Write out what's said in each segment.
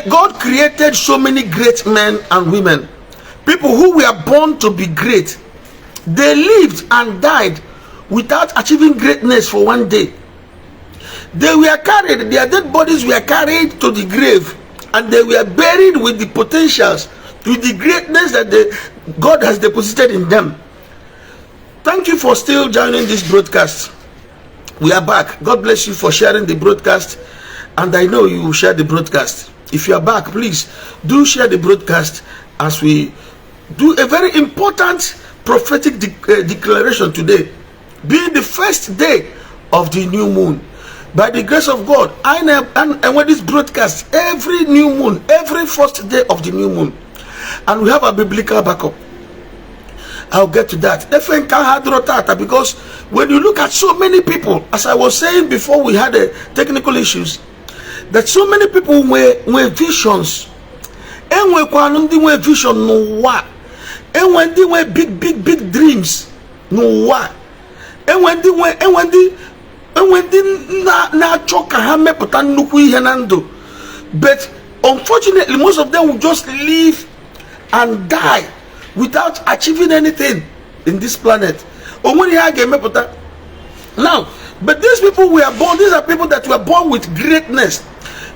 God created so many great men and women, people who were born to be great. They lived and died without achieving greatness for one day. They were carried, their dead bodies were carried to the grave, and they were buried with the potentials, with the greatness that God has deposited in them. Thank you for still joining this broadcast. We are back. God bless you for sharing the broadcast, and I know you will share the broadcast. If you are back, please do share the broadcast as we do a very important prophetic declaration today, being the first day of the new moon. By the grace of God, and when this broadcast every new moon, every first day of the new moon, and we have a biblical backup. I'll get to that. Because when you look at so many people, as I was saying before we had technical issues, that so many people were visions, and we vision no what, and when they were big dreams no what, and when they na choka hame potan nukui henando. But unfortunately, most of them will just live and die without achieving anything in this planet. Now, but these people were born, these are people that were born with greatness.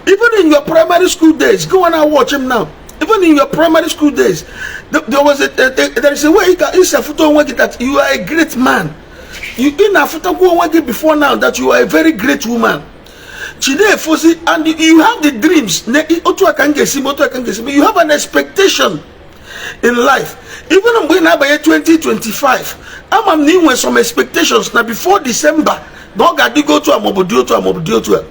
Even in your primary school days, go and watch him now. Even in your primary school days, there is a way that you are a great man. You in a before now that you are a very great woman. And you have the dreams. You have an expectation in life. Even when I by 2025, I'm new some expectations now before December. Don't go to a mobodio.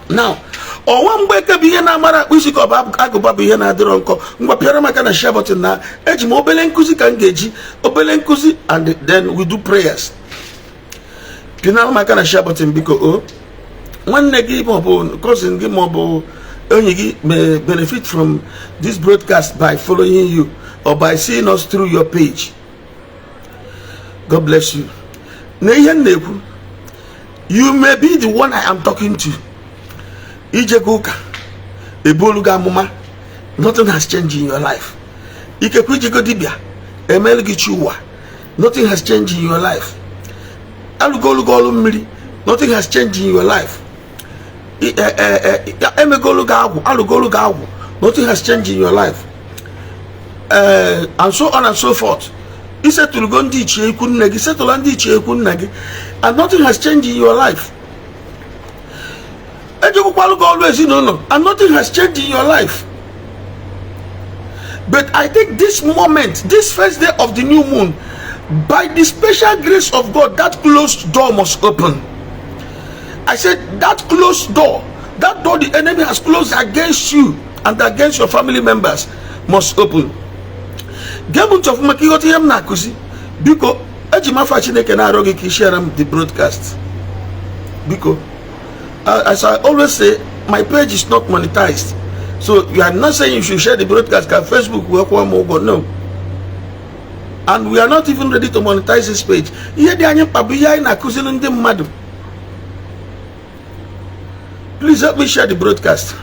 Now, or one way can be an amara, we should go back, Agobabi and Adronco, Mbapiramaka and Shabatin now, Edge Mobelenkuzi can gauge, Obelenkuzi, and then we do prayers. Pinal Makana Shabatin because one negi mobile, causing game mobile, only may benefit from this broadcast by following you or by seeing us through your page. God bless you. You may be the one I am talking to. Ijeguka, Eboluga Muma, nothing has changed in your life. Ikekwijigodibia, Emelgichuwa, nothing has changed in your life. Alugolugolumri, nothing has changed in your life. Emegolugagu, Alugolugagu, nothing has changed in your life. And so on and so forth. He said to Lugondi Chekunnagi, said to Landi Chekunnagi, and nothing has changed in your life. Always, and nothing has changed in your life. But I think this moment, this first day of the new moon, by the special grace of God, that closed door must open. I said that closed door, that door the enemy has closed against you and against your family members, must open. Because the broadcast. Because as I always say, my page is not monetized. So you are not saying you should share the broadcast on Facebook, no. And we are not even ready to monetize this page. Please help me share the broadcast.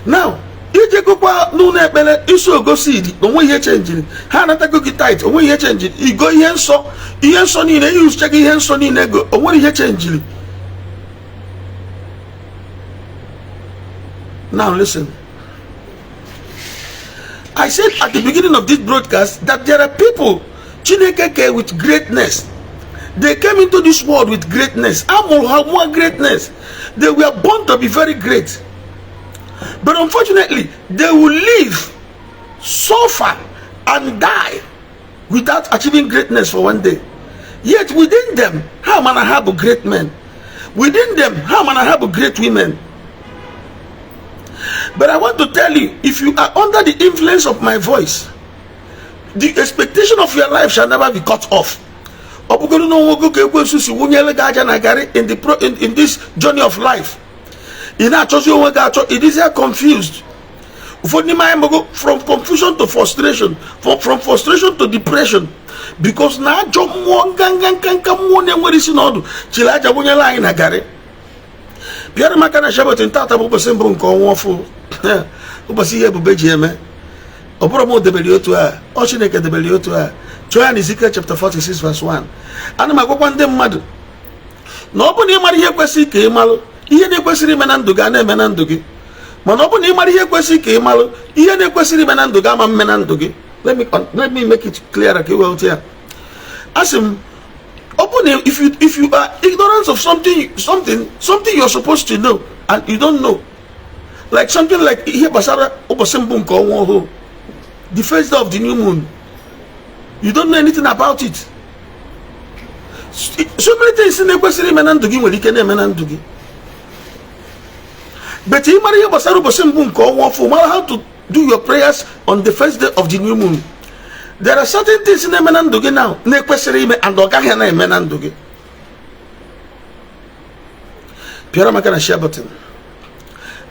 Now, if you go see it, don't change it. Hanata go get tight, don't change it. You go here so you check here so you go, don't change it. Now listen. I said at the beginning of this broadcast that there are people Chineke with greatness. They came into this world with greatness. Amor have more greatness. They were born to be very great. But unfortunately, they will live, suffer, and die without achieving greatness for one day. Yet within them, how man I have great men? Within them, how man I have great women? But I want to tell you, if you are under the influence of my voice, the expectation of your life shall never be cut off. In this journey of life, it is confused. From confusion to frustration, from frustration to depression, because now Pierre Makana Shabbat in Tata Bubasimbo Konwafu. Ubasi Bubejeme. Opromo de Beliotua, Oshineke de Beliotua. Join Ezekiel chapter 46, verse 1. And my one dem mad. Nobody marry a quasi came out. Iye de kwesiri menanduga na menandugi. Man open ni mari kwesi ke malo. Iye de kwesiri menanduga ma menandugi. Let me make it clear okay well here. Asim open if you are ignorant of something you're supposed to know and you don't know. Like something like here basara obosimbun ko won ho. The first day of the new moon. You don't know anything about it. So many things in the kwesiri menandugi we likene menandugi. But you how to do your prayers on the first day of the new moon. There are certain things in the menandugi now. And Ogahana menandugi. Pierre Makana share button.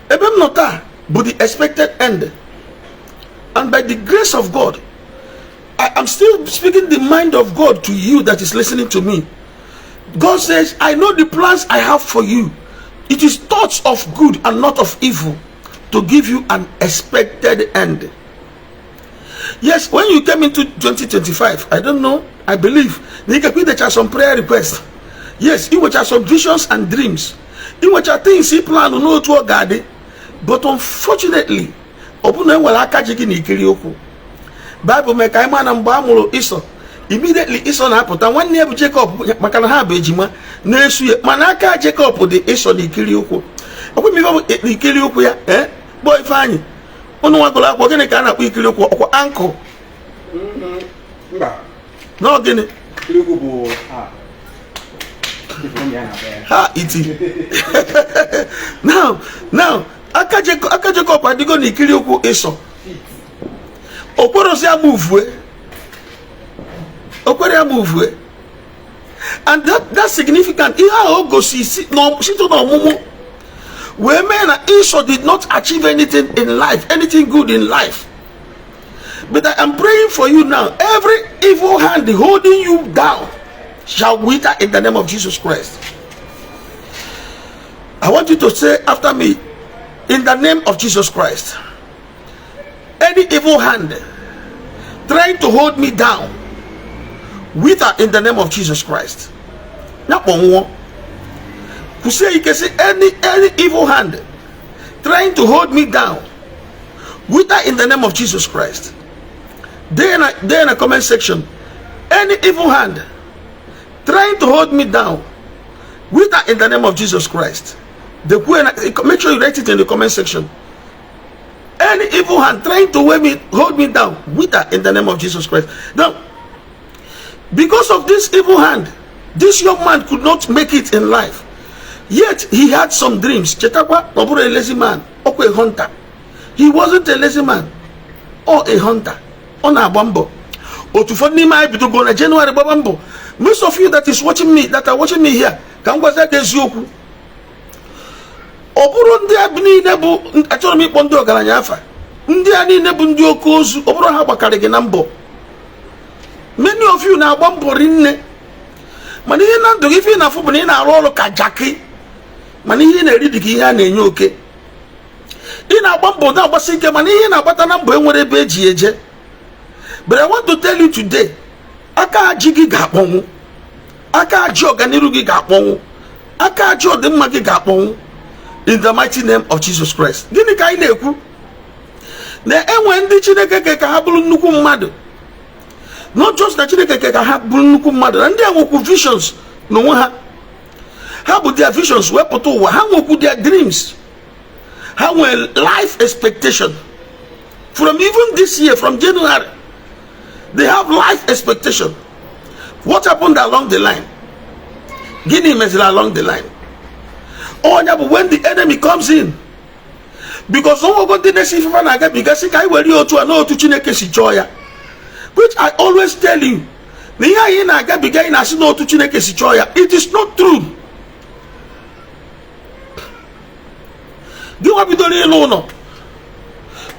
Ebem nota, but the expected end. And by the grace of God, I am still speaking the mind of God to you that is listening to me. God says, I know the plans I have for you. It is thoughts of good and not of evil, to give you an expected end. Yes, when you came into 2025, I don't know, I believe, there are some prayer requests. Yes, in which are some visions and dreams. In which are things he plan to know to God. But unfortunately, Bible make a man and Bamulo Iso. Immediately Esau happened. And one year Jacob makana ha bejima nesu manaka Jacob the Esau the kiriuko. Okwe mi ba the kiriuko ya boy fani. Onu wa gola ko gene kana ku kiriuko ko uncle. No gene kiriuko bo ha iti. Now aka Jacob adigo ni kiriuko Esau. Okoro si move and that's significant. Women Esau did not achieve anything in life, anything good in life. But I am praying for you now. Every evil hand holding you down shall wither in the name of Jesus Christ. I want you to say after me, in the name of Jesus Christ. Any evil hand trying to hold me down, wither in the name of Jesus Christ. Now, you say you can see any evil hand trying to hold me down, wither in the name of Jesus Christ. There in the comment section, any evil hand trying to hold me down, wither in the name of Jesus Christ. Make sure you write it in the comment section. Any evil hand trying to hold me down, wither in the name of Jesus Christ. Now, because of this evil hand, this young man could not make it in life. Yet he had some dreams. Chetakwa, a lazy man, or a hunter. He wasn't a lazy man or a hunter. On a bumbo. Or to find me my to go on a January bumbo. Most of you that are watching me here, can was that there's yoku. Oburon dia bini nebu achoro mi pondo galanyafa. Ndi ani nebu ndi okozu oburo ha bakare genambo. Many of you now bomb rinne. Mani na do if na fu na rolo kajaki. Mani na read ki ya na enye oke. Ina bombo na gbasike mani na gbata na mbo enwere ebe eji eje. But I want to tell you today, aka ajigi ga akponwu. Aka aji oganiru gi ga akponwu. Aka aji odimma gi ga akponwu. In the mighty name of Jesus Christ. Gini ka ị na-ekwu? Na enwe ndị Chineke ka ha bụrụ nnukwu mmadụ. Not just that Chineke ka ha bụrụ nnukwu mmadụ. Na ndị a nwekwu visions n'onwe ha. Ha bụ their visions wepụta ụwa. Ha nwekwu their dreams. Ha nwere life expectation. From even this year, from January, they have life expectation. What happened along the line? Gini mezila along the line. Oh, yeah, but when the enemy comes in, because someone got the next if I get because I will you to know to Chineke si joya, which I always tell you, it is not true.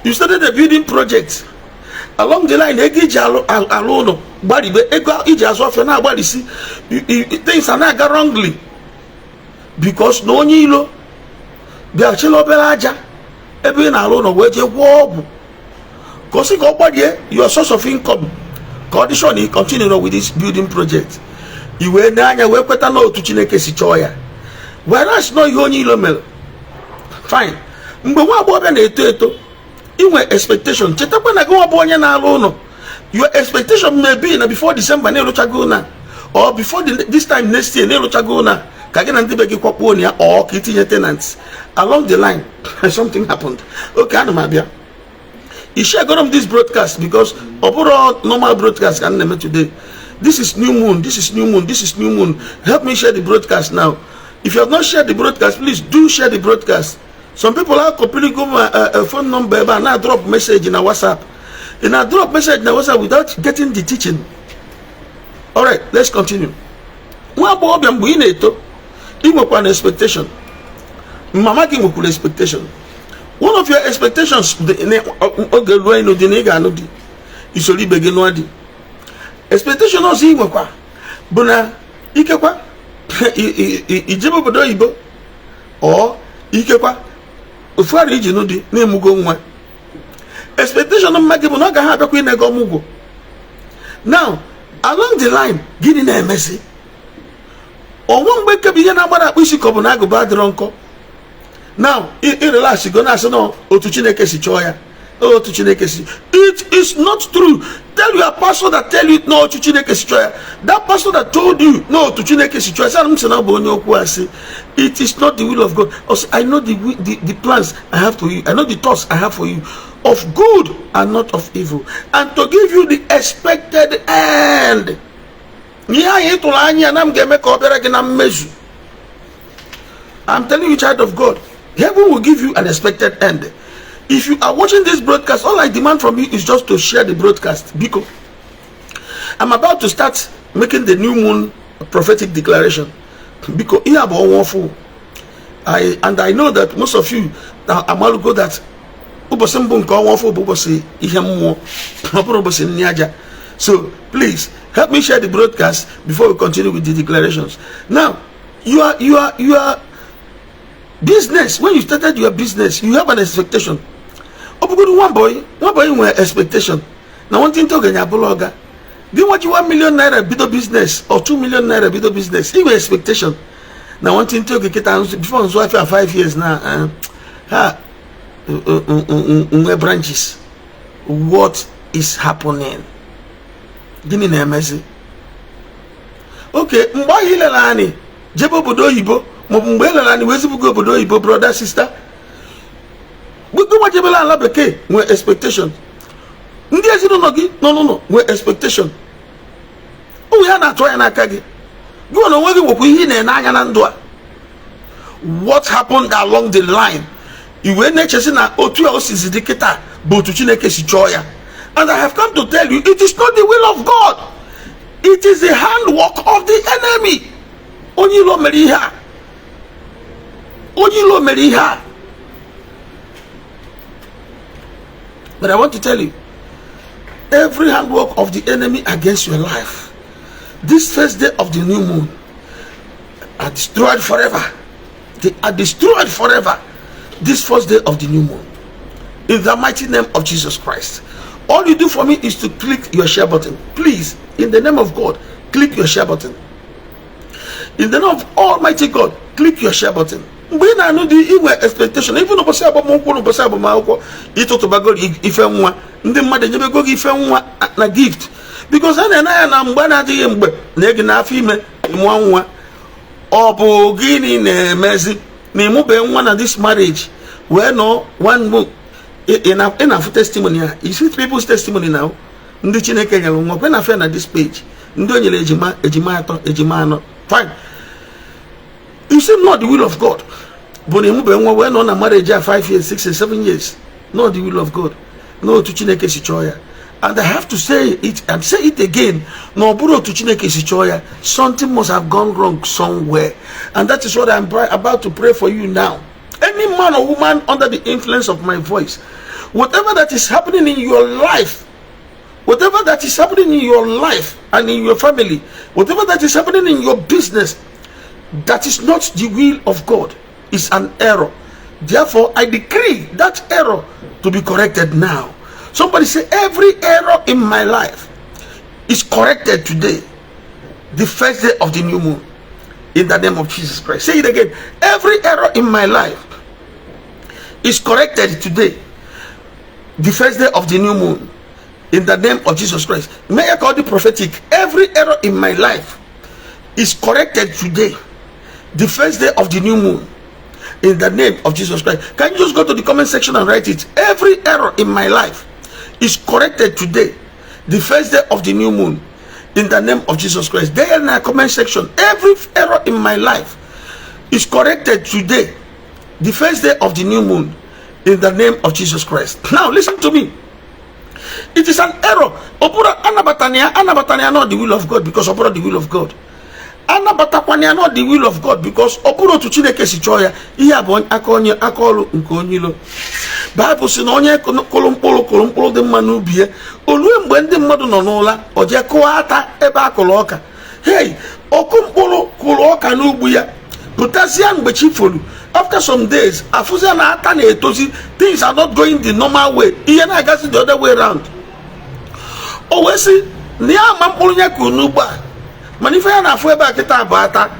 You started a building project along the line. Things are not wrongly. Because no nilo bịa chịla obere aja ebe ị na-arụ ụlọ wee jee gwọọ ọgwụ ka o si ka ọ gbadie your source of income ka ọ dị sure na ị continue with this building project. I wee n'anya wee kweta na otu Chineke si chọọ ya, whereas no ihe onye ilo mere. Fine. Mgbe nwa agbọghọbịa na-eto eto inwe expectation, chetakwa na gị nwa bụ onye na-arụ ụlọ, your expectation may be na before December na-eruchago na, or before this time next year na-eruchago na ka gị na ndị be gị kwakpuo na ya, or ka itinye tenants along the line. Something happened. Okay, ana m abịa. You share this broadcast because overall normal broadcast can name today. This is new moon. This is new moon. This is new moon. Help me share the broadcast now. If you have not shared the broadcast, please do share the broadcast. Some people are completely go my phone number and now drop message in a WhatsApp. And I drop message in a WhatsApp without getting the teaching. All right, let's continue. An expectation. Mama give me expectation. One of your expectations is only begin. Expectation no see kwa buna ikekwa ijebo bodo Igbo or ikekwa ofuara iji no di na emugo nwa. Expectation no magi bu no ga ha abekwa inego omugo. Now along the line gini na emesi owo mgbe kebi ihe na agbara akpisi ko bu na agụba adịrọ nkọ. Now I relax go na so no otu Chineke si chọọ ya. Oh, to Chineke. It is not true. Tell your pastor that tell you no to Chineke. That pastor that told you no to Chineke. It is not the will of God. Also, I know the plans I have for you. I know the thoughts I have for you of good and not of evil, and to give you the expected end. I'm telling you, child of God, heaven will give you an expected end. If you are watching this broadcast, all I demand from you is just to share the broadcast. Because I'm about to start making the new moon prophetic declaration. Because I know that most of you are go that so please help me share the broadcast before we continue with the declarations. Now, you are business. When you started your business, you have an expectation. One boy with expectation. Now one thing to get your blogger. Do you want you 1 million naira bit of business or 2 million naira bit of business? Even expectation. Now one thing to get before his wife 5 years now. Branches. What is happening? Give me a message. Okay, why hilelani? Jebo bodo Igbo. Brother, sister. We do what you with expectation. No, with expectation. Oh, we are not trying to what happened along the line? You were nature na otu is indicator, but to Chineke si joya. And I have come to tell you, it is not the will of God. It is the handwork of the enemy. Only lo meriha. But I want to tell you, every handwork of the enemy against your life, this first day of the new moon, are destroyed forever. They are destroyed forever. This first day of the new moon, in the mighty name of Jesus Christ. All you do for me is to click your share button. Please, in the name of God, click your share button. In the name of Almighty God, click your share button. When I know the expectation, even though I na gift, because I am going to this marriage where no one book enough testimony. You see people's testimony now. When I find at this page, fine. You see, not the will of God. But we're on a marriage 5 years, 6 years, 7 years. Not the will of God. No to Chineke Sichoya. And I have to say it and say it again. No buro to Chineke Sichoya. Something must have gone wrong somewhere. And that is what I'm about to pray for you now. Any man or woman under the influence of my voice, whatever that is happening in your life, whatever that is happening in your life and in your family, whatever that is happening in your business, that is not the will of God. It's an error. Therefore, I decree that error to be corrected now. Somebody say, every error in my life is corrected today, the first day of the new moon, in the name of Jesus Christ. Say it again. Every error in my life is corrected today, the first day of the new moon, in the name of Jesus Christ. May I call the prophetic? Every error in my life is corrected today, the first day of the new moon, in the name of Jesus Christ. Can you just go to the comment section and write it? Every error in my life is corrected today, the first day of the new moon, in the name of Jesus Christ. There in the comment section, every error in my life is corrected today, the first day of the new moon, in the name of Jesus Christ. Now listen to me. It is an error. Opura anabatania not the will of God, because opura the will of God. Anabatakwanya not the will of God, because opuro to Chineke si choya iya bon akonye akolu nkonyilo. Bible si na onye kolompolo de manu bie olue mgbe ndị mmadụ nọ n'ụla oje kụọ ata ebe akụrụ ọka. Hey, okumpolo kụrụ ọka n'ugbu ya pụtasịa mgbe chi folu. After some days, afuzia na ata na etozi, things are not going the normal way. Ihe na agasi the other way around. O wesi ni ama mkpụrụ nya ku n'ugbu a. Manife ya na afụ ebe akịta abụ ata.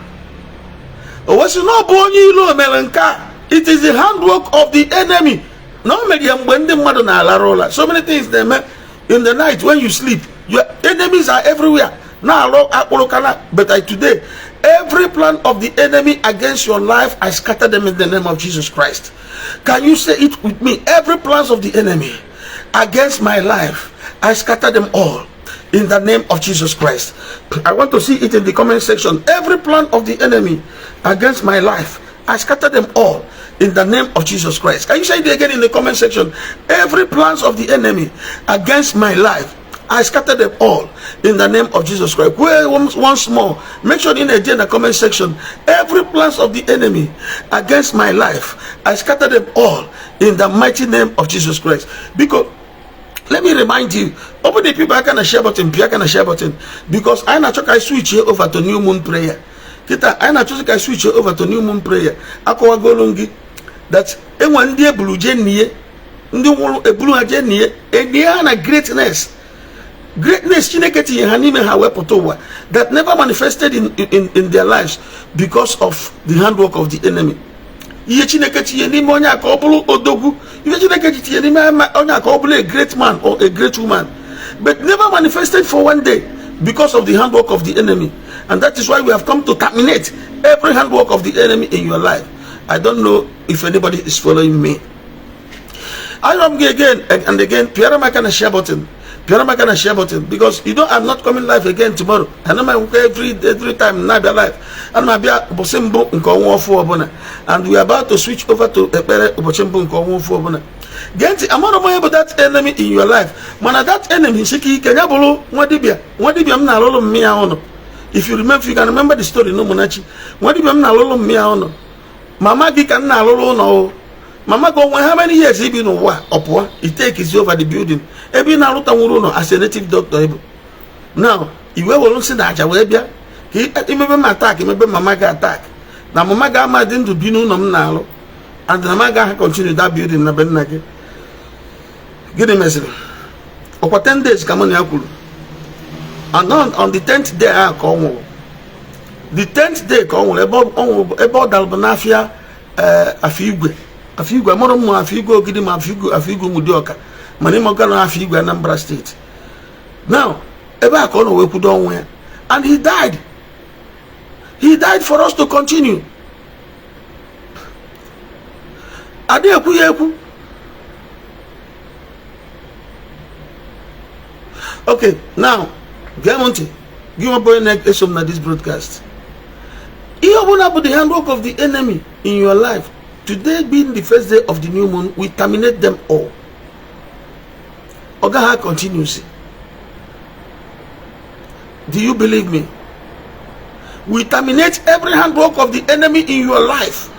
O wesi no bụ onye ilo mere nka. It is the handwork of the enemy. No media mgbe ndị mmadụ na-alarụ ụla. So many things they make in the night when you sleep. Your enemies are everywhere. Now, but today, every plan of the enemy against your life, I scatter them in the name of Jesus Christ. Can you say it with me? Every plans of the enemy against my life, I scatter them all in the name of Jesus Christ. I want to see it in the comment section. Every plan of the enemy against my life, I scatter them all in the name of Jesus Christ. Can you say it again in the comment section? Every plans of the enemy against my life, I scatter them all in the name of Jesus Christ. Well, once more, make sure in the comment section, every plans of the enemy against my life, I scatter them all in the mighty name of Jesus Christ. Because let me remind you, open the people I can share button, because I not I switch here over to new moon prayer. I not I switch here over to new moon prayer. Akwa golongi that one day blue jenny, ndi blue jenny, and greatness. Greatness that never manifested in their lives because of the handwork of the enemy. A great man or a great woman, but never manifested for one day because of the handwork of the enemy. And that is why we have come to terminate every handwork of the enemy in your life. I don't know if anybody is following me. I am again and again. Pierre Makana share button. Share button, because you know I'm not coming live again tomorrow. I know my every time not be live. And we are about to switch over to Get I'm not aware about that enemy in your life. Man, that enemy shiki kenyabolo wadibia na lolo mia ono. If you can remember the story no monachi. Wadibia na lolo mia ono. Mama gi kan na lolo no. Mama go how many years he been upwa? He takes over the building. Ebi na luta wuruno as a native doctor. Now, if we will see that Jawebia, he may attack, maybe Mama attack. Now Mama Gama didn't do no nalo, and the Mama continue that building na Benaki. Get a message. Over 10 days, come on, Yakulu. And on the 10th day, I come. The 10th day, come about Dalbanafia, Afigu, Monomo, Afigu, Gidim, Afigu, Mudioka. Manimogano, Afigu, Anambra State. Now, Ebakono, we put on where. And he died. He died for us to continue. Adeku. Okay, now, Gamonte, give a boy neck on this broadcast. You open up the handwork of the enemy in your life. Today being the first day of the new moon, we terminate them all. Ogaha continues. Do you believe me? We terminate every handwork of the enemy in your life.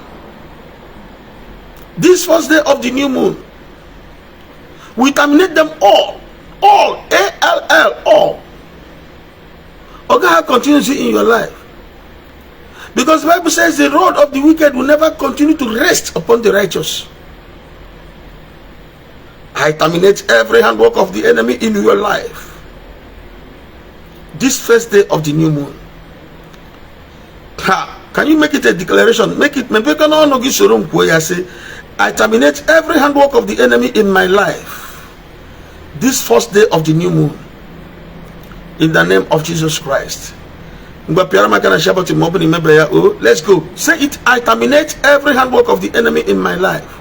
This first day of the new moon, we terminate them all. All. A-L-L. All. Ogaha continues in your life. Because the Bible says the road of the wicked will never continue to rest upon the righteous. I terminate every handwork of the enemy in your life. This first day of the new moon. Can you make it a declaration? Make it. I terminate every handwork of the enemy in my life. This first day of the new moon. In the name of Jesus Christ. Let's go. Say it. I terminate every handwork of the enemy in my life.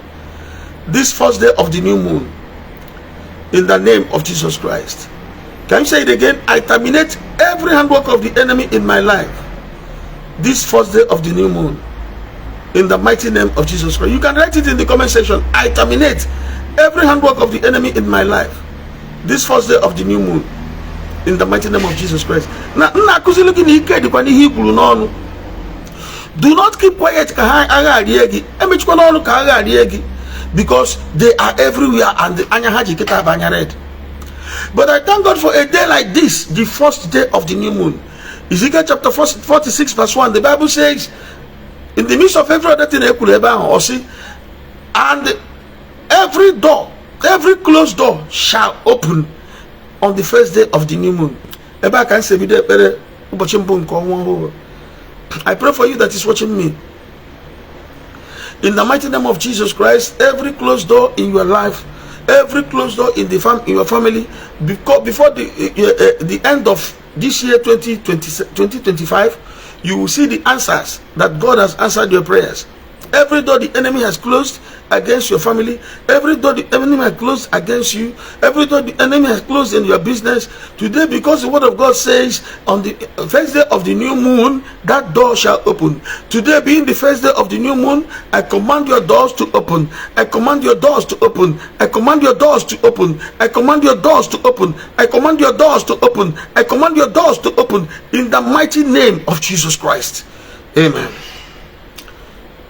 This first day of the new moon. In the name of Jesus Christ. Can you say it again? I terminate every handwork of the enemy in my life. This first day of the new moon. In the mighty name of Jesus Christ. You can write it in the comment section. I terminate every handwork of the enemy in my life. This first day of the new moon. In the mighty name of Jesus Christ. Do not keep quiet. Because they are everywhere and the anyahaji kita banyared. But I thank God for a day like this, the first day of the new moon. Ezekiel chapter 46 verse 1, the Bible says, in the midst of every other thing, and every door, every closed door shall open on the first day of the new moon. I pray for you that is watching me. In the mighty name of Jesus Christ, every closed door in your life, every closed door in the in your family, before the end of this year 2025, you will see the answers that God has answered your prayers. Every door the enemy has closed against your family, every door the enemy has closed against you, every door the enemy has closed in your business, today, because the word of God says on the first day of the new moon, that door shall open. Today being the first day of the new moon, I command your doors to open. I command your doors to open. I command your doors to open. I command your doors to open. I command your doors to open. I command your doors to open in the mighty name of Jesus Christ. Amen.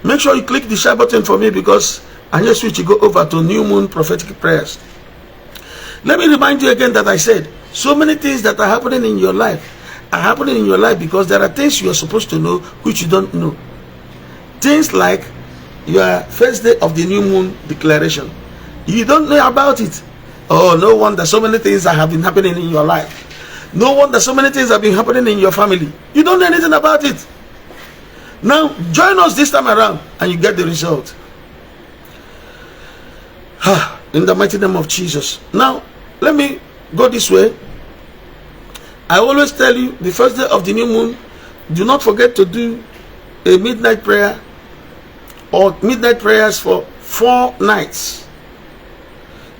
Make sure you click the share button for me, because I just switch to go over to new moon prophetic prayers. Let me remind you again that I said so many things that are happening in your life are happening in your life because there are things you are supposed to know which you don't know. Things like your first day of the new moon declaration. You don't know about it. Oh, no wonder so many things that have been happening in your life. No wonder so many things have been happening in your family. You don't know anything about it. Now, join us this time around and you get the result. In the mighty name of Jesus. Now, let me go this way. I always tell you, the first day of the new moon, do not forget to do a midnight prayer or midnight prayers for 4 nights.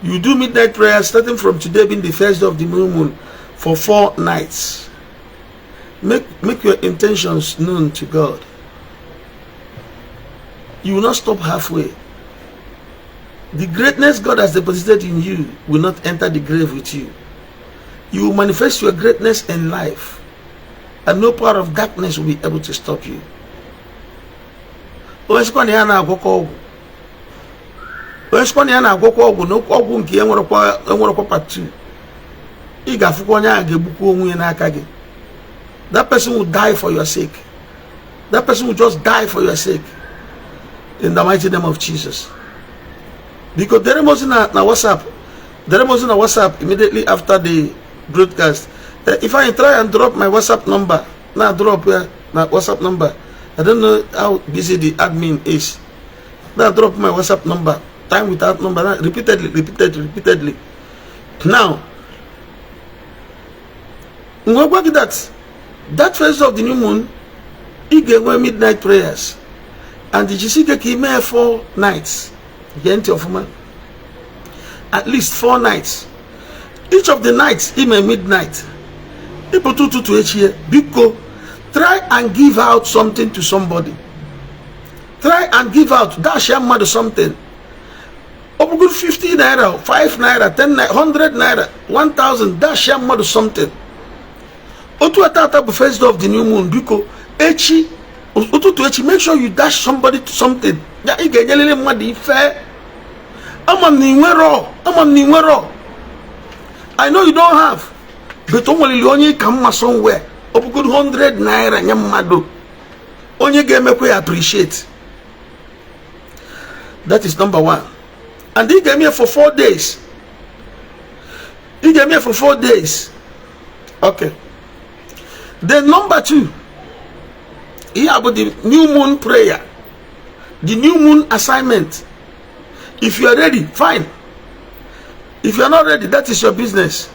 You do midnight prayers starting from today being the first day of the new moon for 4 nights. Make your intentions known to God. You will not stop halfway. The greatness God has deposited in you will not enter the grave with you. You will manifest your greatness in life, and no power of darkness will be able to stop you. You that person will die for your sake. That person will just die for your sake. In the mighty name of Jesus. Because there was in a WhatsApp. There was in a WhatsApp immediately after the broadcast. If I try and drop my WhatsApp number, now drop my WhatsApp number. I don't know how busy the admin is. Now drop my WhatsApp number. Time without number. Repeatedly. Now, that first of the new moon, he gave me midnight prayers. And the Jessica came here 4 nights. At least 4 nights. Each of the nights, he may midnight. People to each year. Because try and give out something to somebody. Try and give out. Dash your mother something. Over good 50 naira, 5 naira, 10 naira, 100 naira, 1,000. Dash your mother something. Otu atata the first day of the new moon. Because make sure you dash somebody to something. I know you don't have, but only come somewhere. Up good 100 naira. onye ga-emekwe appreciate. That is number one. And he gave me for 4 days. He gave me for 4 days. Okay. Then number two, he about the new moon prayer, the new moon assignment. If you are ready, fine. If you are not ready, that is your business.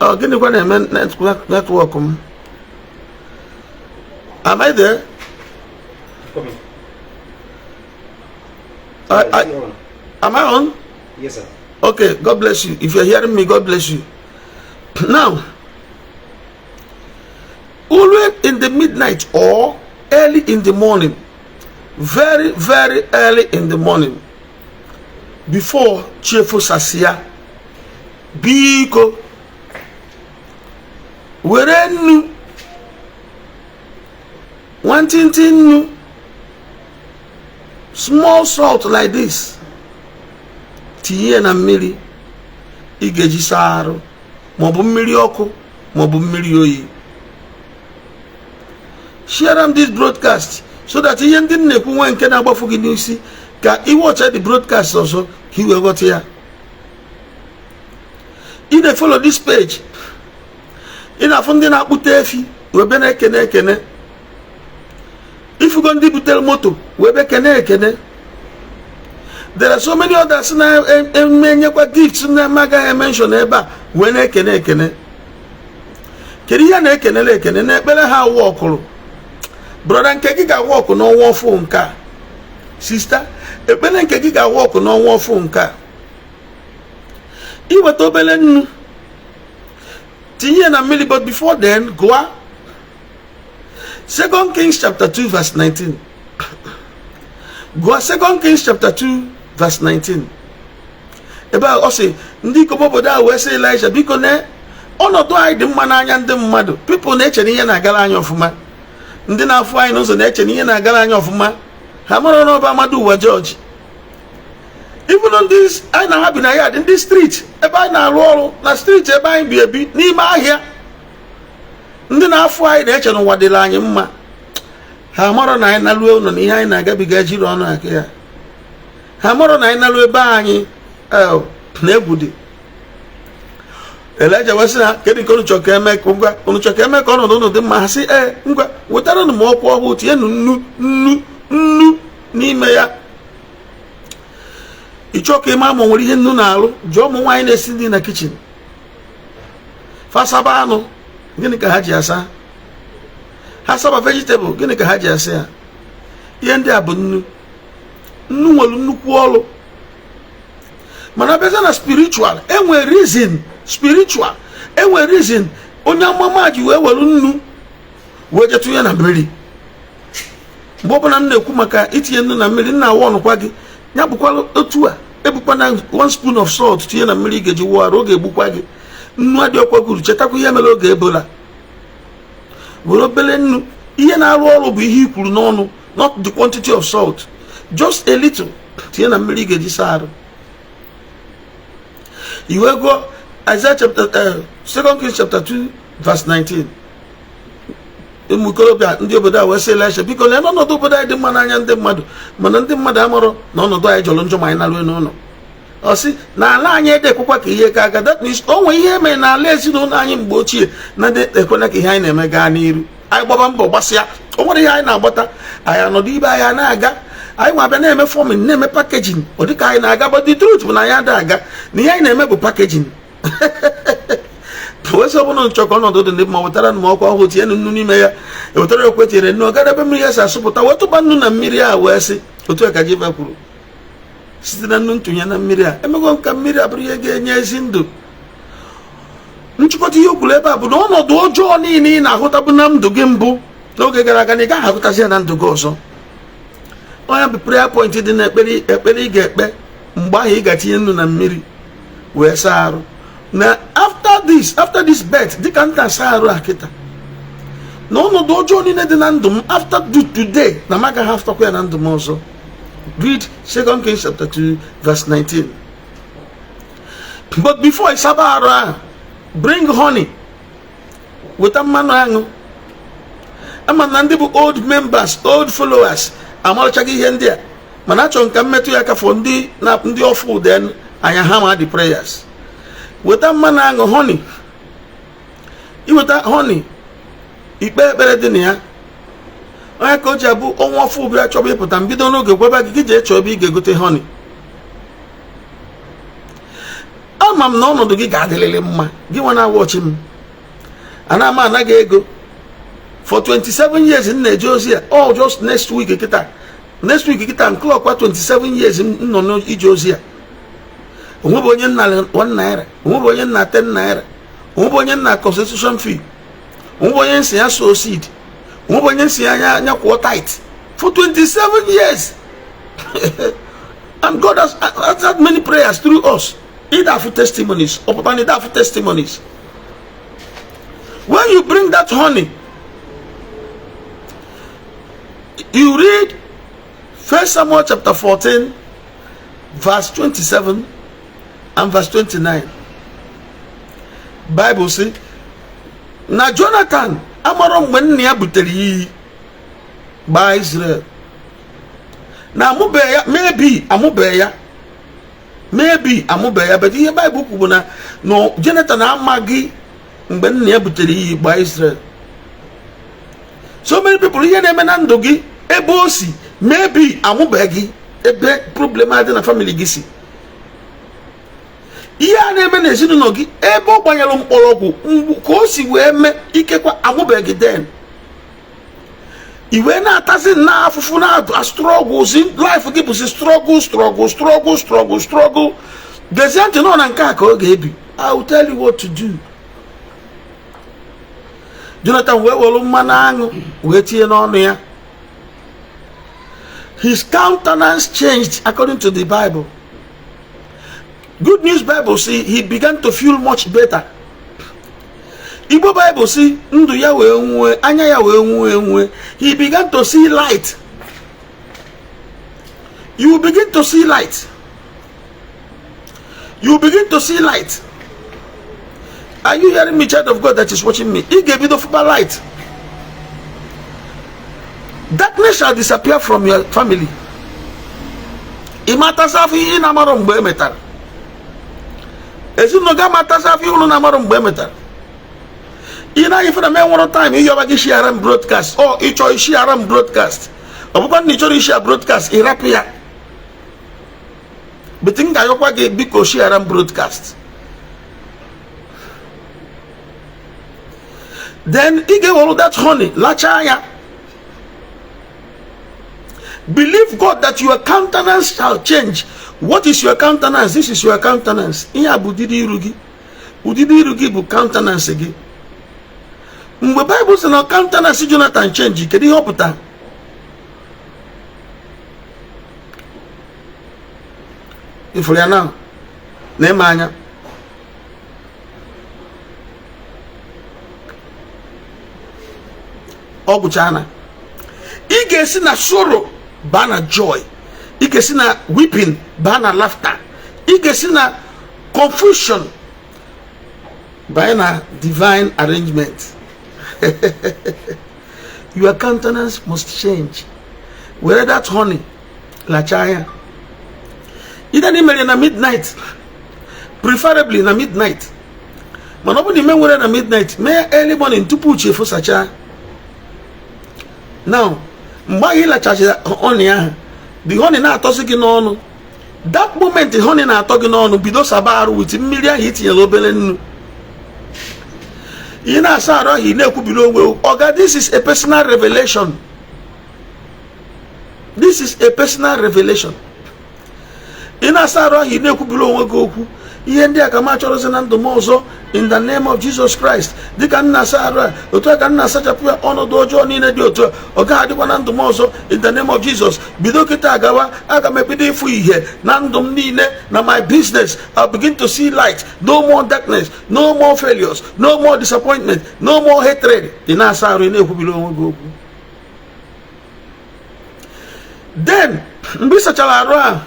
Oh, give me one network. Am I there? Am I on? Yes, sir. Okay, God bless you. If you're hearing me, God bless you. Now, always in the midnight or early in the morning, very, very early in the morning, before Chefu Sasia, Biko, Werenu, wanting small salt like this, tinye na mmiri igeji saaro maọbụ mmiri ọkụ maọbụ mmiri oyi. Share am this broadcast so that ihe ndị na-ekwu nwe nke na-agbafu gị n'isi ka i watch the broadcast ọzọ ka i wee ghọta ya. Ị na-follow this page, ị na-afụ ndị na-akpụta efi webe na-ekene ekene, ifugo ndị butere moto webe kene ekene. There are so many others na emenyekwa gifts na magaghị mention ebe a wee na-ekene ekene. Kedu ihe na-ekenele ekene na ekpere ha wọkụrụ? Brother, nke gị ga-awọkụ n'ọnwa ọfụ nke a. Sister, ekpere nke gị ga-awọkụ n'ọnwa ọfụ nke a. Iweta obele nnu tinye na mmiri, but before then, gụa 2 Kings chapter 2 verse 19. Gụa 2 Kings chapter 2 verse 19. Ebe ọ sị ndị ikom obodo a wee sị Elijah, biko ne ọnọdụ anyị dị mma n'anya ndị mmadụ. People na-eche na ihe na-agara anyị ọfụma. Ndị na-afụ anyị n'ụzọ na-eche na ihe na-agara anyị ọfụma. Ha mara n'ọba Amadu Uwa George. Even on this, anyị na ha bi na ya dị ndị street ebe anyị na-arụ ọrụ na street ebe anyị bi ebi n'ime ahịa. Ndị na-afụ anyị na-eche na ụwa dịla anyị mma. Ha mara na anyị na-alụ ụlọ na ihe anyị na-agabiga jiri ọnụ aka ya. Ha mara na anyị na-alụ ebe anyị na-egwu dị. Elijah wesị ha, kedu nke unu chọrọ ka eme ka ngwa unu chọrọ ka eme ka ọnọdụ unu dị mma? Ha sị ngwa wetara m ọkụ ọhụụ tinye nnu n'ime ya. Ị chọọ ka ịma ma nwere ihe nnu na-alụ, jụọ ụmụ nwaanyị na-esi nri na kichin. Fasaba anụ, gịnị ka ha ji asa? Ha saba vegetable, gịnị ka ha ji asa ya? Ihe ndị a bụ nnu. Nnu nwere nnukwu ọrụ. Mana beza na spiritual, enwe reason. Spiritual, enwe reason onye amama ji wee were nnu wee jetu ya na mmiri. Mgbe ọbụla m na-ekwu maka itinye nnu na mmiri, nna awọ ọnụkwa gị ya bụkwala otu a. Ebukwa na 1 spoon of salt tinye na mmiri ga-eji wụọ arụ, oge egbukwa gị. Nnu adị ọkwa guru, chetakwa ihe mere oge Ebola. Were obele nnu, ihe na-arụ ọrụ bụ ihe i kwuru n'ọnụ, not the quantity of salt, just a little tinye na mmiri ga-eji saa arụ. Iwe go Isaiah chapter 2 Kings chapter 2 verse 19. Umukorobịa ndị obodo a wee sị Elisha, biko lee n'ọnọdụ obodo anyị dị mma n'anya ndị mmadụ, mana ndị mmadụ amụrụ na ọnọdụ anyị jọrọ njọ ma anyị na-alụ n'ụlọ. Ọ sị na ala anyị edekwekwa ka ihe ka aga. That means o nwere ihe mere na ala ezinụlọ anyị mgbe ochie na ekwena ka ihe anyị na-eme gaa n'iru. Anyị gbaba mbọ gbasịa, o nwere ihe anyị na-agbata, anyị anọdụ ibe anyị na-aga, anyị nwa abịa na-eme forming, na-eme packaging. Ọ dịka anyị na-aga, but the truth bụ na anyị ada aga na ihe anyị na-eme bụ packaging. Wese ọbụla nchọkọ ọnọdụ dị ndị mma, wetara m ọkụ ọhụụ tinye nnu n'ime ya, ewetara ekwe tinyere nnu, ọgara ebe mmiri ya si asụpụta, wetụba nnu na mmiri a wee sị otu a ka Jehova kwuru. Site na nnu ntụnye na mmiri a, emego ka mmiri abụrụ ihe ga-enye ezi ndụ. Nchịkọta ihe okwuru ebe a bụ na ọnọdụ ọjọọ niile ị na-ahụtabụ na ndụ gị mbụ n'oge gara aga na ị gaghị ahụtazi ya na ndụ gị ọzọ. Onye bụ prayer point dị na ekpere ị ga-ekpe mgbe ahụ ị ga-tinye nnu na mmiri wee saa arụ. Na after this birth, dịka nta saa arụ akịta na ọnọdụ ọjọọ niile dị na ndụ m after today na m agaghị aftakwa ya na ndụ m ọzọ. Read 2 Kings chapter 2 verse 19. But before ịsaba arụ ahụ, bring honey, weta mmanụ aṅụ, ama na ndị bụ old members, old followers amalchaghị ihe ndị a, mana achọ nka mmetụ ya ka fọ ndị ọfụ den anya ha ma dị prayers. Weta mmanụ aṅụ honey, iweta honey ikpe ekpere dị na ya. Onye ka o ji abụ ọnwa ọfụ bịa chọba ịpụta mbido n'oge gweba gị je chọọ ebe ị ga-egote honey. Ama m na ọnọdụ gị ga-adịlịlị mma, gị nwa na-awọchi m ana m anaghị ego for 27 years m na-eje ozi ya. All just next week kita nke ọkwa 27 years m nọ n'ije ozi ya. Onwebe onye nna 1 naira, onwebe onye nna 10 naira, onwebe onye nna constitution fee, onwebe onye nsi ya sow seed, onwebe onye nsi ya anya kwụọ tithe for 27 years. And God has answered many prayers through us. Either for testimonies, or for testimonies. When you bring that honey, you read 1 Samuel chapter 14, verse 27 and verse 29. Bible says, na Jonathan amaro mgbe nna ya butere iyi by Israel. Na amụbe ya, maybe amụbe ya, but ihe Bible kwuru na no Jonathan amaghị mgbe nna ya butere iyi by Israel. So many people ihe na-eme na ndụ gị ebe o si, maybe amụbe gị ebe problem adị na family gị si. Ihe a na-eme na ezinụlọ gị ebe ọ gbanyere mkpọrọgwụ ka o si wee mee ikekwa amụbe gị den. Iwe na-atazi na afụfụ na struggles in life gị bụzi struggle. Gezie ntị nọ na nke a ka ọ ga-ebi. I will tell you what to do. Jonathan wee were mmanụ aṅụ wee tinye n'ọnụ ya. His countenance changed according to the Bible. Good News Bible see he began to feel much better. Igbo Bible see ndụ ya wee nwee, anya ya wee nwee. He began to see light. You will begin to see light. You will begin to see light. Are you hearing me, child of God that is watching me? He gave you the light. Darkness shall disappear from your family. Imatasafi in amarom bemetar. Ezunoga matasafi unu amarom bemetar. Ina if na me one time you have share broadcast or you choose share broadcast. Obukan ni choose share broadcast irapia. Bitinga yokwa ge biko share broadcast. Then he gave all that honey, lachaya. Believe God that your countenance shall change. What is your countenance? This is your countenance. Iya budidi rugi. Udidi rugi bu countenance again. Mgbe Bible says na countenance Jonathan change, kedu ihe ọpụta? Ifuru ya now, na-eme anya. Ọ gwụchana. Ị ga-esi na sorrow baa na joy. Ị ga-esi na weeping baa na laughter. Ị ga-esi na confusion baa na divine arrangement. Your countenance must change. Where that honey, lachaya. Either ni mere na midnight, preferably na midnight. Manobodi men were na midnight, may early morning tupu chefu sacha. Now, mgbe ihe lachacha honey ahụ, the honey na-atọsi gị n'ọnụ. That moment the honey na-atọ gị n'ọnụ bido saba arụ with mmiri ahụ itinyere obere nnu. Ihe na-asa arụ ahụ ị na-ekwubiri onwe oga, this is a personal revelation. This is a personal revelation. Ị na-asa arụ ahụ ị na-ekwubiri onwe gị okwu. Ihe ndị a ka ma chọrọzi na ndụ m ọzọ in the name of Jesus Christ. Dịka nna asa arụ a, otu a ka nna asachapụ ya ọnọdụ ọjọọ niile dị otu a, ọ gaghị adịkwa na ndụ m ọzọ in the name of Jesus. Bido kịta agawa, aga m ebido ịfụ ihe na ndụ m niile na my business. I'll begin to see light. No more darkness, no more failures, no more disappointment, no more hatred. Ị na-asa arụ ị na-ekwubiri onwe gị okwu. Then, mgbe ị sachara arụ a,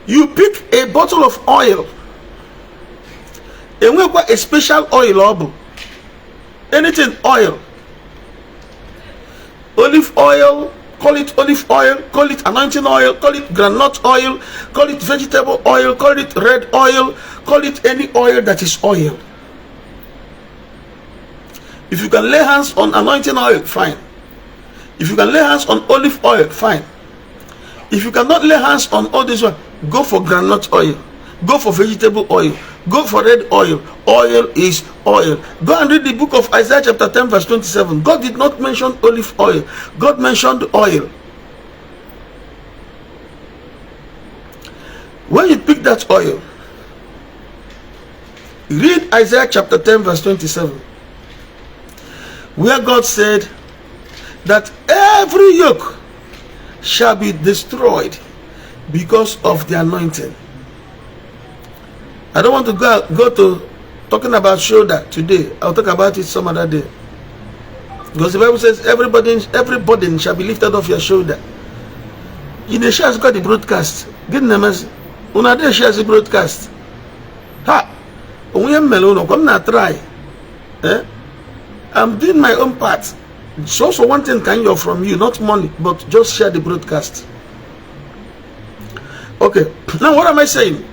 you pick a bottle of oil. Enwekwa a special oil obu. Anything oil. olive oil, call it olive oil, call it anointing oil, call it groundnut oil, call it vegetable oil, call it red oil, call it any oil that is oil. If you can lay hands on anointing oil, fine. If you can lay hands on olive oil, fine. If you cannot lay hands on all this one, go for groundnut oil, go for vegetable oil, go for red oil. Oil is oil. Go and read the book of Isaiah chapter 10 verse 27. God did not mention olive oil. God mentioned oil. When you pick that oil, read Isaiah chapter 10 verse 27, where God said that every yoke shall be destroyed because of the anointing. I don't want to go to talking about shoulder today. I'll talk about it some other day. Because the Bible says every burden shall be lifted off your shoulder. In the shares got the broadcast. Get the message. Una de shares the broadcast. Ha! We am melon. Come na try. I'm doing my own part. It's also one thing can you from you, not money, but just share the broadcast. Okay. Now what am I saying?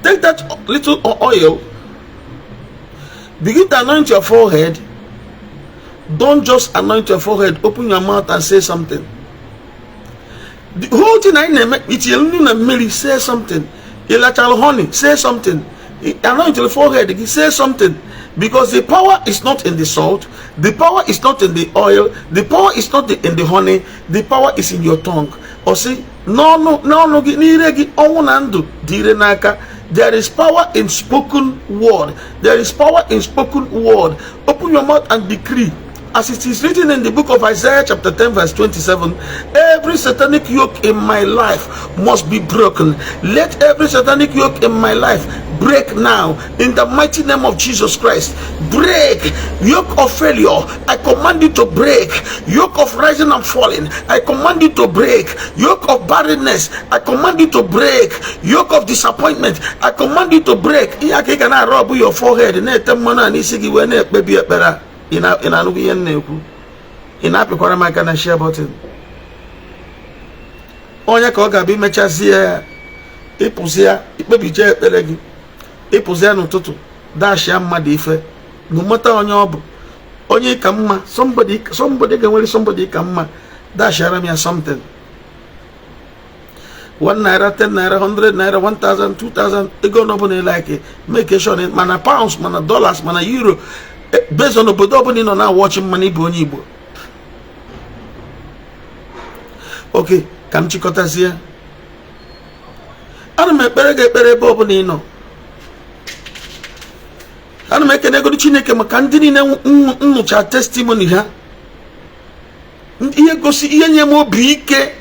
Take that little oil, begin to anoint your forehead. Don't just anoint your forehead, open your mouth and say something. The whole thing I name it, say something. Electrical honey, say something. Anoint your forehead, say something. Because the power is not in the salt, the power is not in the oil, the power is not in the honey, the power is in your tongue. Or see, there is power in spoken word. There is power in spoken word. Open your mouth and decree. As it is written in the book of Isaiah chapter 10 verse 27, every satanic yoke in my life must be broken. Let every satanic yoke in my life break now in the mighty name of Jesus Christ. Break. Yoke of failure, I command you to break. Yoke of rising and falling, I command you to break. Yoke of barrenness, I command you to break. Yoke of disappointment, I command you to break. Can I rub your forehead? In a pikwara maka na share button. Onye ka ọ ga-abịa imechazie ịpụzia ikpebije ekpere gị ịpụzia n'ụtụtụ dashia mmadụ ife gụmọta onye ọ bụ onye ka mma somebody ga-enwere somebody ka mma dashiara m ya something 1 naira 10 naira 100 naira 1000 2000 ego n'ọbụla like make sure mana pounds mana dollars mana euro based on obodo ọbụla ị nọ na watching money bụ onye Igbo. Okay, ka m chịkọtazie. Ana m ekpere gị ekpere ebe ọbụla ị nọ. Ana m ekene ego Chineke maka ndị niile nnụcha testimony ha. Ihe gosi ihe nye m obi ike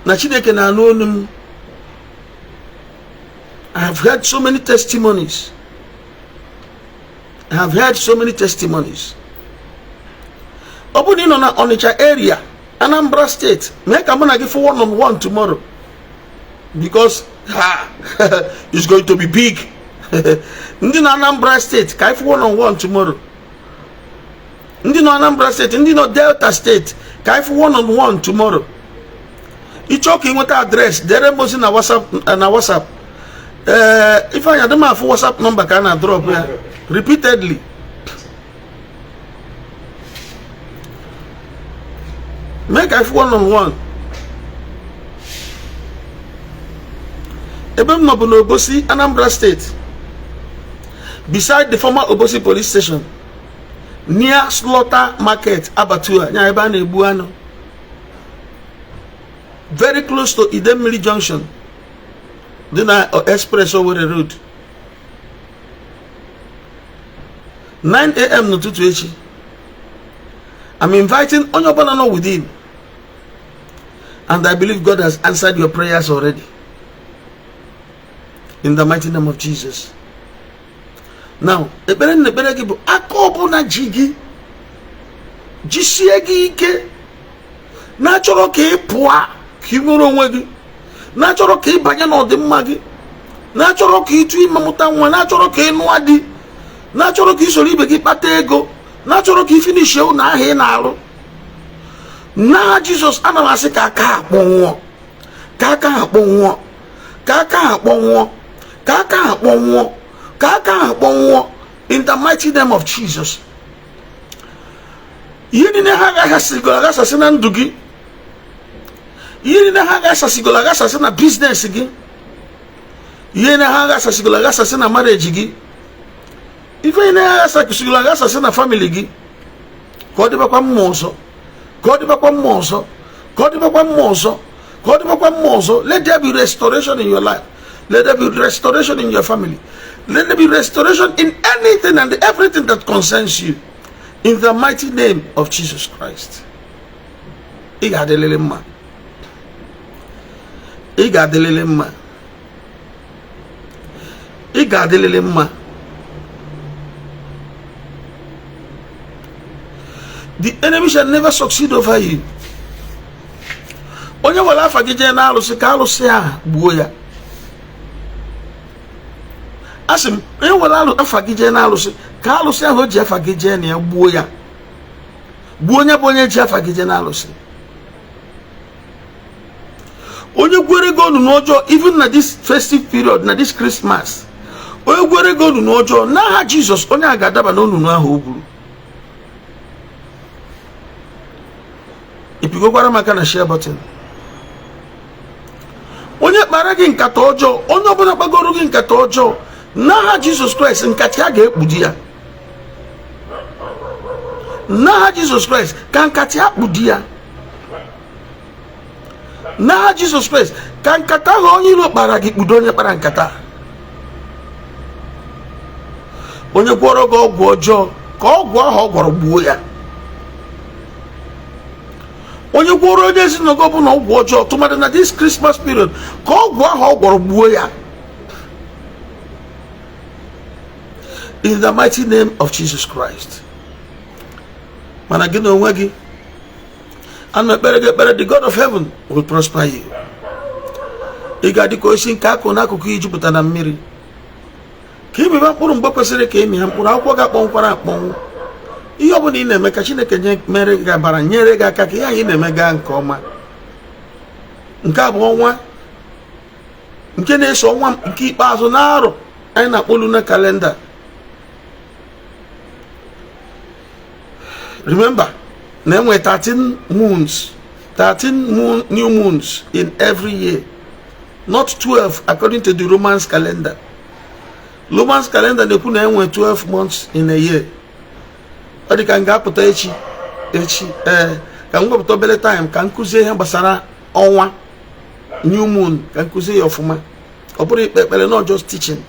na Chineke na-anụ olu m. I have heard so many testimonies. I have heard so many testimonies. Open in on Onitsha area, Anambra State. Make a man give for one-on-one tomorrow. Because it's going to be big. Ndino Anambra State, kai for one-on-one tomorrow. Ndino Anambra State, Ndino Delta State, kai for one-on-one tomorrow. You talking with address, there was in a WhatsApp. If I had my WhatsApp number, can I drop here? Repeatedly. Make a one-on-one. Ebem Nobuno Obosi, Anambra State, beside the former Obosi police station, near Slaughter Market, Abatua, Nyaibane Buano, very close to Idemili Junction, then express over the road. 9 a.m. no tutu. I'm inviting Onyo Banano within. And I believe God has answered your prayers already. In the mighty name of Jesus. Now, akobu na jigi. Jisiegi ike. Nachoro ke pua. Kimuro nwegi. Nachoro ke banya no de magi. Nachoro ke itu imamuta nwa. Nachoro ke nuadi. Nachoro ki soli begi pate ego. Natural ki finish you na he na alu. Na Jesus ana wasi ka aka akpon ka aka akpon ka aka akpon ka aka akpon ka aka akpon in the mighty name of Jesus. Yini ne ha ga sigola ga sasina ndugi. Yini ne ha ga sigola ga sasina business gi. Yini ne ha ga sigola ga sasina marriage gi. Ife ne ha ga sigola ga sasina family gi. Ko de ba kwa mmonso. God, let there be restoration in your life. Let there be restoration in your family. Let there be restoration in anything and everything that concerns you. In the mighty name of Jesus Christ. Igadelelema. The enemy shall never succeed over you. Onye wala fagije na alusi ka alusi a gbuo ya. Asim, onye wala afagije na alusi ka alusi a ho ji afagije na gbuo ya. Gbuo nya bo onye ji afagije na alusi. Onye gwere go nu ojo even na this festive period, na this Christmas. Onye gwere go nu ojo na ha Jesus onye agadaba na onu ahụ ogburu. If you go kwara na share button. Onye kpara gị nkata ọjọọ, onye ọbụla gbagoro gị nkata ọjọọ, n'aha Jesus Christ nkata ya ga-ekpudi ya. N'aha Jesus Christ ka nkata ya kpudi ya. N'aha Jesus Christ ka nkata ahụ onye iro kpara gị kpudo onye kpara nkata. Onye gwọrọ gị ọgwụ ọjọọ ka ọgwụ ahụ ọ gwọrọ gbuo ya. Onye gwọrọ onye ezinụlọ bụ na ọgwụ ọjọọ tụmadị na this Christmas period ka ọgwụ ahụ ọ gwọrọ gbuo ya. In the mighty name of Jesus Christ. Mana gị na onwe gị ana ekpere gị ekpere, the God of heaven will prosper you. Ị ga-adị ka osi nke akụ n'akụkụ ijupụta na mmiri. Ka imiba mkpụrụ mgbe kwesịrị ka imi ha mkpụrụ, akwụkwọ ga-akpọnkwara akpọnwụ. Ihe ọ bụla ị na-eme ka Chineke mere gị abara nyere gị aka ka ihe anyị na-eme gaa nke ọma. Nke a bụ ọnwa nke na-eso ọnwa nke ikpeazụ n'arọ anyị na-akpọlu na kalenda. Remember, na enwe 13 moons, 13 new moons in every year, not 12 according to the Romans calendar. Romans calendar na-ekwu na enwe 12 months in a year. Ọ dị ka m ga-apụta echi ka m wepụta obere time ka m kụzie ihe gbasara ọnwa new moon, ka m kụzie ya ọfụma. Ọ bụrụ ikpe ekpere, not just teaching.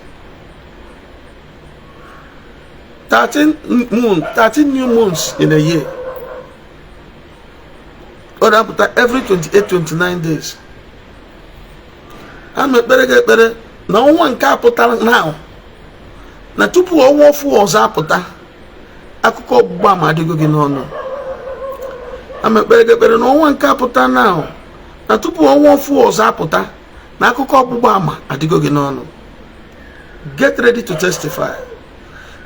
13 new moons in a year. Ọ na-apụta every 28-29 days. A na-ekpere gị ekpere na ọnwa nke apụtara now, na tupu ọnwa ofu ọzọ apụta, akụkọ ọgbụgba ama adịgo gị n'ọnụ. Ama ekpere gị ekpere na ọnwa nke apụta now, na tupu ọnwa ofu ọzọ apụta, na akụkọ ọgbụgba ama adịgo gị n'ọnụ. Get ready to testify.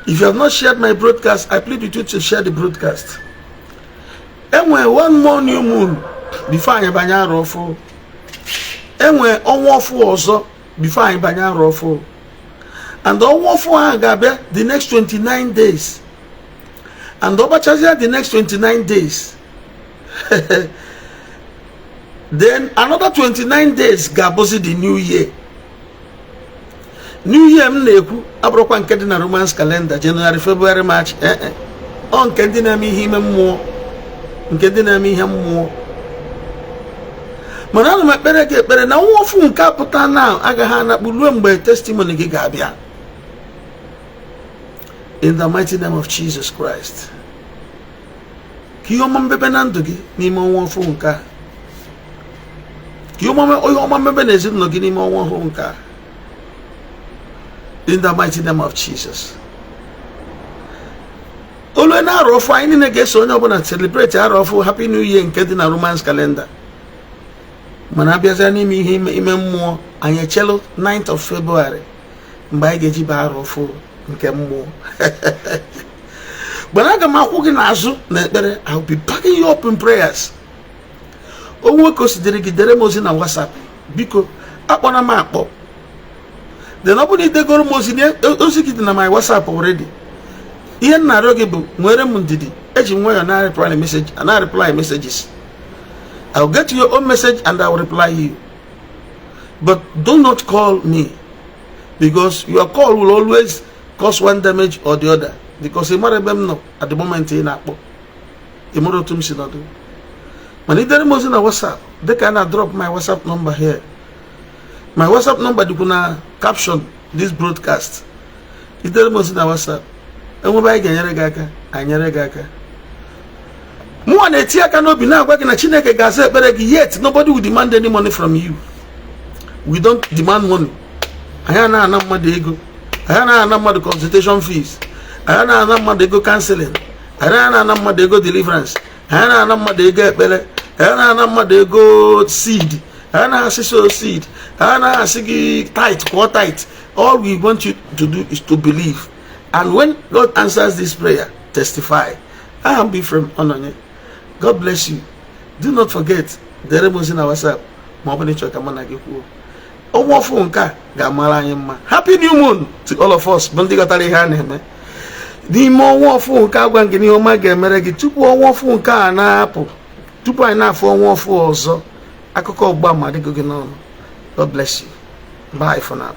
If you have not shared my broadcast, I plead with you to share the broadcast. Enwe one more new moon before anyị banye arọ ọfụ. Enwe ọnwa ọfụ ọzọ before anyị banye arọ ọfụ. And ọnwa ọfụ ahụ ga-abịa the next 29 days. And ọbachazia the next 29 days. Then another 29 days ga-abụzi the new year. New year m na-ekwu abụrụkwa nke dị na Romans calendar, January, February, March. Ọ nke ndị na-eme ihe ime mmụọ, nke ndị na-eme ihe mmụọ. Mana ana m ekpere gị ekpere na nwa ofu nke apụta na agaghị anakpu ruo mgbe testimony gị ga-abịa. In the mighty name of Jesus Christ. Ka ihe ọma mbebe na ndụ gị n'ime ọnwa ofu nke a. Ka ihe ọma mbebe na ezinụlọ gị n'ime ọnwa ofu nke a. In the mighty name of Jesus. Olu na arọ ọfụ anyị niile ga-eso onye ọbụla celebrate arọ ọfụ Happy New Year nke dị na Romans calendar. Mana abịazịa n'ime ihe ime mmụọ, anyị echelu 9th of February mgbe anyị ga-eji baa arọ ọfụ nke mmụọ. But I am walking azu na ekpere, I will be backing you up in prayers. Onwe consider gidere mozi na WhatsApp biko akpona ma akpo. Then nobody dey go mozi ne osikiti na my WhatsApp already. Ihe na roge bu nwere m ndidi eji nwa na reply message and I reply messages. I will get your own message and I will reply you. But do not call me, because your call will always cause one damage or the other. Because you might know at the moment in Apple. You might to me see that. But if there is a WhatsApp, they cannot drop my WhatsApp number here. My WhatsApp number, you can caption this broadcast. If there is a WhatsApp, and we buy Gaka. More than a tear cannot be now working a Chineke Gazette, but yet nobody will demand any money from you. We don't demand money. I have no number to go. I have no number to consultation fees. I have no number to go counseling. I have no number to go deliverance. I have no number to go bele. I have no number to go seed. I have no seed. I have no tight, quarter tight. All we want you to do is to believe. And when God answers this prayer, testify. I am Rev Ephraim Ononye. God bless you. Do not forget, there is in our WhatsApp. Happy new moon to all of us. The more waffle can get you my game, two waffle can apple. 2.9 waffle also. I could call Bama. God bless you. Bye for now.